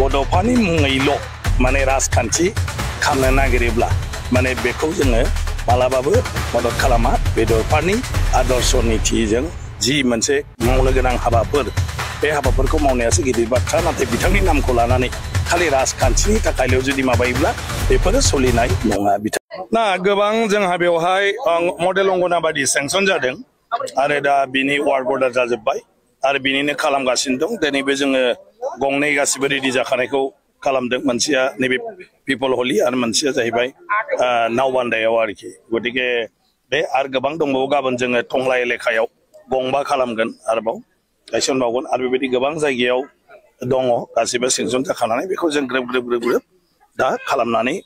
बड'फानि मुङैल' माने राजखान्थि खालामनो नागिरोब्ला माने बेखौ जोङो मालाबाबो मदद खालामा बड'फानि आदर्श नीतिजों जि मोनसे मावनो गोनां हाबाफोर बे हाबाफोरखौ मावनायासो गिदिर बाथ्रा नाथाय बिथांनि नामखौ लानानै खालि राजखान्थिनि थाखायल' जुदि माबायोब्ला बेफोरो सोलिनाय नङा ना गोबां जोंहा बेवहाय मडेल अंगनाबादि सेंसन जादों आरो दा बिनि वार्ड बर्डार जाजोब्बाय आरो बिनिनो खालामगासिनो दं दिनैबो जोङो गंनै गासिबो रेडि जाखानायखौ खालामदों मोनसेया नैबे पिपल हलि आरो मोनसेया जाहैबाय नावबान्दायाव आरोखि गतिके बे आरो गोबां दंबावो गाबोन जोङो टंला एलेकायाव गंबा खालामगोन आरोबाव गायसनबावगोन आरो बेबायदि गोबां जायगायाव दङ गासिबो सेंसन जाखानानै बेखौ जों ग्रोब ग्रोब ग्रोब ग्रोब दा खालामनानै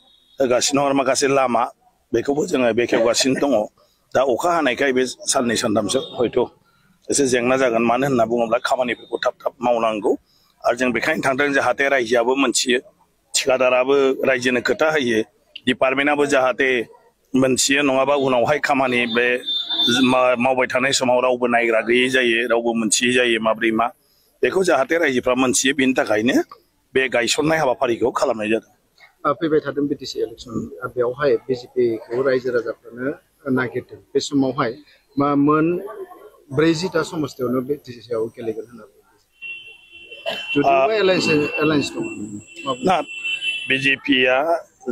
होगासिनो आरो माखासे लामा बेखौबो जोङो बेखेवगासिनो दङ दा अखा हानायखाय बे साननै सानथामसो हयथ' एसे जेंना जागोन मानो होनना बुङोब्ला खामानिफोरखौ थाब थाब मावनांगौ आरो जों बेखायनो थांदों जाहाथे रायजोआबो मोनथियो थिकादाराबो रायजोनो खोथा होयो डिपार्टमेन्टआबो जाहाथे मोनथियो नङाबा उनावहाय खामानि बे मावबाय थानाय समाव रावबो नायग्रा गैयै जायो रावबो मोनथियै जायो माब्रै मा बेखौ जाहाथे रायजोफ्रा मोनथियो बेनि थाखायनो बे गायसननाय हाबाफारिखौ खालामनाय जादों फैबाय थादों बिटिसि इलेक्सन बेवहाय बिजेपिखौ रायजो राजाफ्रानो नागिरदों बे समावहाय मोन 40टा समस्थियावनो बिटिसिआव गेलेगोन होनना ना बिजेपिया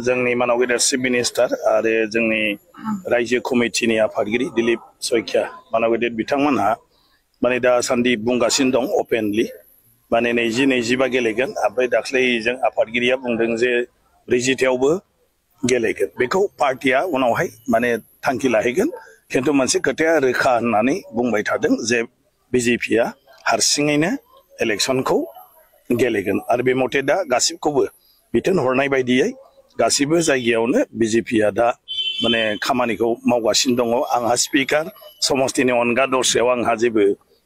जोंनि मानाव गेदेर चिफ मिनिस्टार आरो जोंनि रायजो कमिटिनि आफादगिरि दिलीप सयखिया मानाव गेदेर बिथांमोनहा माने दासान्दि बुंगासिनो दं अपेनलि माने 20-25 गेलेगोन ओमफ्राय दाख्लै जों आफादगिरिया बुंदों जे 40थायावबो गेलेगोन बेखौ पार्टिया उनावहाय माने थांखि लाहैगोन खिन्थु मोनसे खोथाया रोखा होननानै बुंबाय थादों जे बिजेपिया हारसिङैनो इलेक्सनखौ गेलेगोन आरो बे मथे दा गासिबखौबो बिथोन हरनाय बायदियै गासिबो जायगायावनो बिजेपिया दा माने खामानिखौ मावगासिनो दङ आंहा स्पिकार समस्तिनि अनगा दस्रायाव आंहा जेबो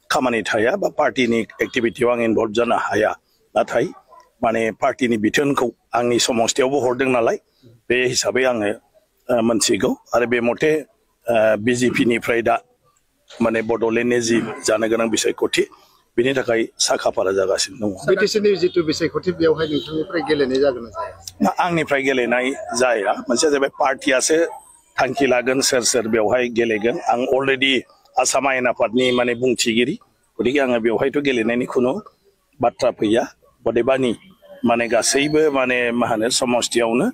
खामानि थाया बा पार्टिनि एक्टिभिटियाव आं इनभल्भ जानो हाया नाथाय माने पार्टिनि बिथोनखौ आंनि समस्तियावबो हरदों नालाय बे हिसाबै आङो मोनथिगौ आरो बे मथे बिजेपिनिफ्राय दा माने बड'लेण्डनि जि जानो गोनां बिसायख'थि बिनि थाखाय साखाफारा जागासिनो दङ बिटिसिनि जितु बिसायख'थि बेवहाय नोंथांनिफ्राय गेलेनाय जागोन ना जाया ना आंनिफ्राय गेलेनाय जाया मोनसेया जाबाय पार्टियासो थांखि लागोन सोर सोर बेवहाय गेलेगोन आं अलरेडि आसाम आयेन आफादनि माने बुंथिगिरि गतिके आङो बेवहायथ' गेलेनायनि खुनु बाथ्रा फैया बदेबानि माने गासैबो माने मा होनो समस्तियावनो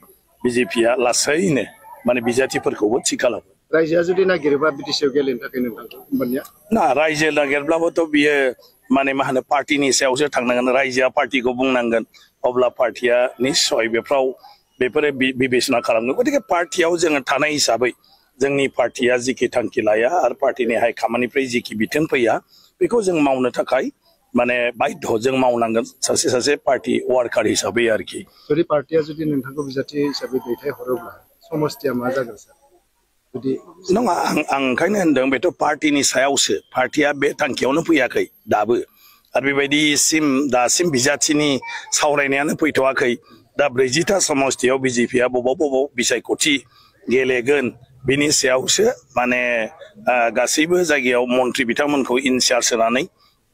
बिजेपिया लासैनो माने बिजाथिफोरखौबो थि खालामो रायजोआ जुदि नागिरोबा बिटिसिआव गेलेनो थाखाय नोंथांखौ होमबानिया ना रायजो नागिरब्लाबोथ' बियो माने मा होनो पार्टिनि सायावसो थांनांगोन रायजोआ पार्टिखौ बुंनांगोन अब्ला पार्टिया निस्सय बेफोरो बिबेचना खालामगोन गतिके पार्टियाव जोङो थानाय हिसाबै जोंनि पार्टिया जिखि थांखि लाया आरो पार्टिनि हाइकमान्डनिफ्राय जिखि बिथोन फैया बेखौ जों मावनो थाखाय माने बाध्य जों मावनांगोन सासे पार्टी वार्कार हिसाबै आरोखि जुदि पार्टिया जुदि नोंथांखौ बिजाथि हिसाबै दैथायहरोब्ला समस्तिया मा जागोन सार जुदि नङा आं ओंखायनो होनदों बेथ' पार्टिनि सायावसो पार्टिया बे थांखियावनो फैयाखै दाबो आरो बेबायदिसिम दासिम बिजाथिनि सावरायनायानो फैथ'वाखै दा 40टा समस्तियाव बिजेपिया बबाव बिसायख'थि गेलेगोन बिनि सायावसो माने गासैबो जायगायाव मन्त्रि बिथांमोनखौ इनचार्ज होनानै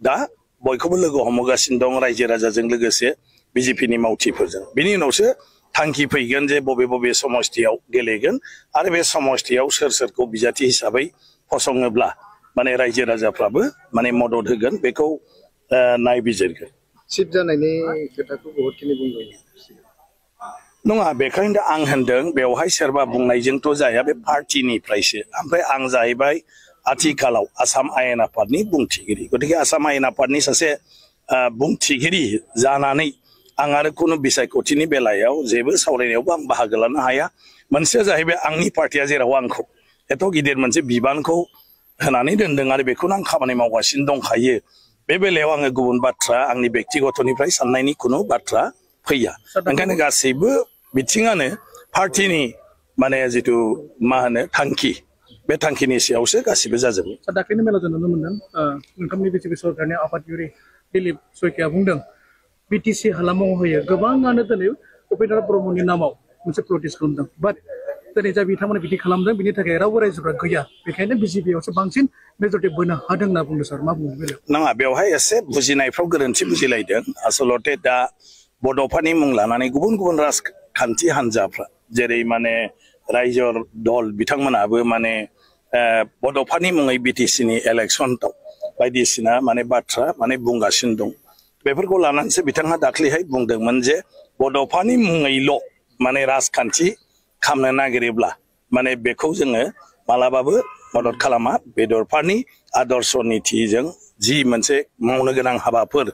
दा बयखौबो लोगो हमगासिनो दं रायजो राजाजों लोगोसे बिजेपिनि मावथिफोरजों बिनि उनावसो थांखि फैगोन जे बबे समस्तियाव गेलेगोन आरो बे समस्तियाव सोर सोरखौ बिजाथि हिसाबै फसङोब्ला माने रायजो राजाफ्राबो माने मदद होगोन बेखौ नायबिजिरगोन चिफ जानायनि खोथाखौ बहुतखिनि बुंदों नङा बेखायनो आं होनदों बेवहाय सोरबा बुंनायजोंथ' जाया बे पार्टिनिफ्रायसो ओमफ्राय आं जाहैबाय आथिखालाव आसाम आयेन आफादनि बुंथिगिरि गतिके आसाम आयेन आफादनि सासे बुंथिगिरि जानानै आं आरो खुनु बिसायख'थिनि बेलायाव जेबो सावरायनायावबो आं बाहागो लानो हाया मोनसेया जाहैबाय आंनि पार्टिया जेराव आंखौ एथ' गिदिर मोनसे बिबानखौ होनानै दोनदों आरो बेखौनो आं खामानि मावगासिनो दंखायो बे बेलायाव आङो गुबुन बाथ्रा आंनि बेक्तिगतनिफ्राय साननायनि खुनु बाथ्रा फैया ओंखायनो गासैबो बिथिङानो पार्टिनि माने जिथु मा होनो थांखि बे थांखिनि सायावसो गासिबो जाजोबो दाख्लैनि मेलाव जों नुनो मोनदों नोंथांनि बिजेपि सरकारनि आफादगिरि दिलीप सयखिया बुंदों बिटिसि हालामाव होयो गोबाङानो दिनै उपेन्द्र ब्रह्मनि नामाव मोनसे प्रटेस्ट खालामदों बाट दिनै जा बिथांमोना बिदि खालामदों बिनि थाखाय रावबो रायजोफ्रा गैया बेखायनो बिजेपियावसो बांसिन मेजरिटि बोनो हादों होनना बुंदों सार मा बुंनो बेलायाव नङा बेवहाय एसे बुजिनायफ्राव गोरोन्थि बुजिलायदों आसलते दा बड'फानि मुं लानानै गुबुन गुबुन राजखान्थि हान्जाफ्रा जेरै माने रायजो दल बिथांमोनाबो माने बड'फानि मुङै BTC नि इलेक्सनआव बायदिसिना माने बाथ्रा माने बुंगासिनो दं बेफोरखौ लानानैसो बिथाङा दाख्लैहाय बुंदोंमोन जे बड'फानि मुङैल' माने राजखान्थि खालामनो नागिरोब्ला माने बेखौ जोङो मालाबाबो मदद खालामा बेदरफानि आदर्श नीतिजों जि मोनसे मावनो गोनां हाबाफोर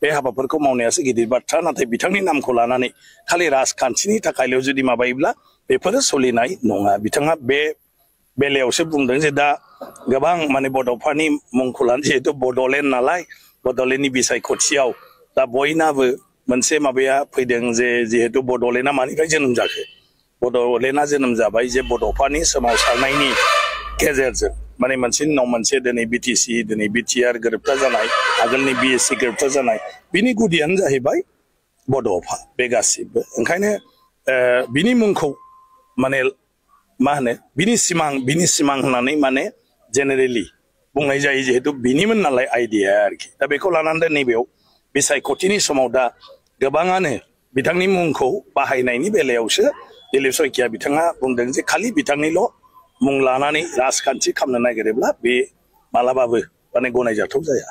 बे हाबाफोरखौ मावनायासो गिदिर बाथ्रा नाथाय बिथांनि नामखौ लानानै खालि राजखान्थिनि थाखायल' जुदि माबायोब्ला बेफोरो सोलिनाय नङा बिथाङा बे बेलायावसो बुंदों जे दा गोबां माने बड'फानि मुंखौ लानानै जिहेतु बड'लेण्ड नालाय बड'लेण्डनि बिसायख'थियाव दा बयनाबो मोनसे माबाया फैदों जे जिहेतु बड'लेण्डआ मानिफ्राय जोनोम जाखो बड'लेण्डआ जोनोम जाबाय जे बड'फानि सोमावसारनायनि गेजेरजों माने मोनसेनि उनाव मोनसे दिनै BTC दिनै BTR गोरोबथा जानाय आगोलनि BSC गोरोबथा जानाय बिनि गुदियानो जाहैबाय बड'फा बे गासिबो ओंखायनो बिनि मुंखौ माने मा होनो बिनि सिमां होननानै माने जेनेरेलि बुंनाय जायो जिहेतु बिनिमोन नालाय आइडिया आरोखि दा बेखौ लानानै नैबेयाव बिसायख'थिनि समाव दा गोबाङानो बिथांनि मुंखौ बाहायनायनि बेलायावसो दिलीप शइकिया बिथाङा बुंदों जे खालि बिथांनिल' मुं लानानै राजखान्थि खालामनो नागिरोब्ला बे मालाबाबो माने गनायजाथाव जाया